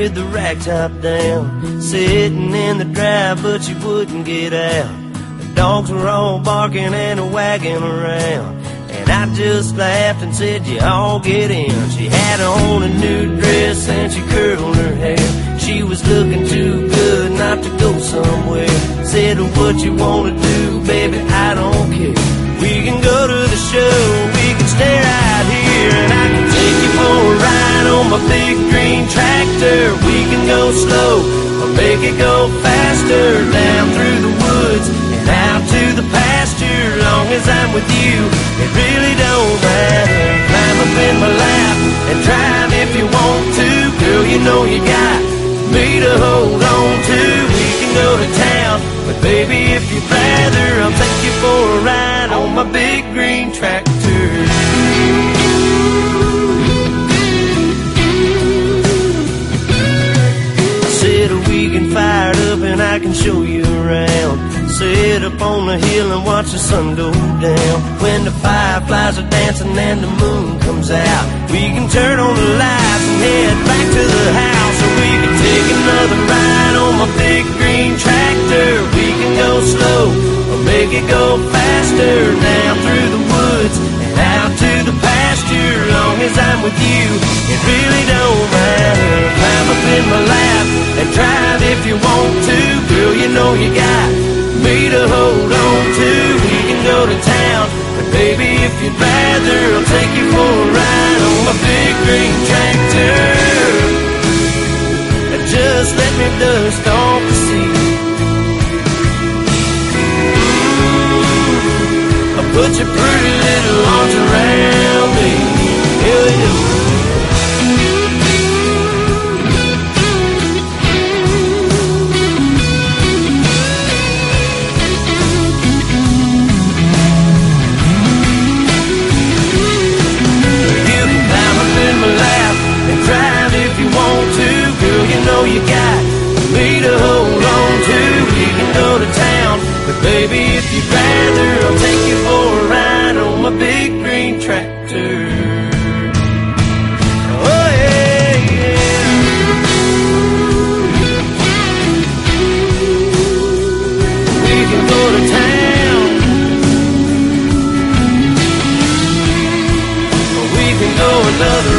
with the rag top down, sitting in the drive, but she wouldn't get out. The dogs were all barking and wagging around, and I just laughed and said, you all get in. She had on a new dress and she curled her hair. She was looking too good not to go somewhere. Said, what you wanna do, baby, I don't care. We can go to the show, we can stay right here, and I can take you for a ride on my big green tractor. We can go slow or make it go faster, down through the woods and out to the pasture. Long as I'm with you, it really don't matter. Climb up in my lap and drive if you want to. Girl, you know you got me to hold on to. We can go to town, but baby, if you'd rather, I'll take you for a ride on my big green tractor. I said we can fire it up and I can show you around. Sit up on the hill and watch the sun go down. When the fireflies are dancing and the moon comes out, we can turn on the lights and head back to the house. Or we can take another ride on my big green tractor. We can go slow or make it go faster, down through the woods and out to the pasture. Long as I'm with you, it really don't matter. Climb up in my lap and drive if you want to. Girl, you know you got me to hold on to. We can go to town, but baby, if you'd rather, I'll take you for a ride on my big green tractor. Just let me dust off the seat. I'll put your pretty little arms around me. Hell yeah. You know you got me to hold on to. We can go to town, but baby, if you'd rather, I'll take you for a ride on my big green tractor. Oh yeah, yeah. We can go to town, or we can go another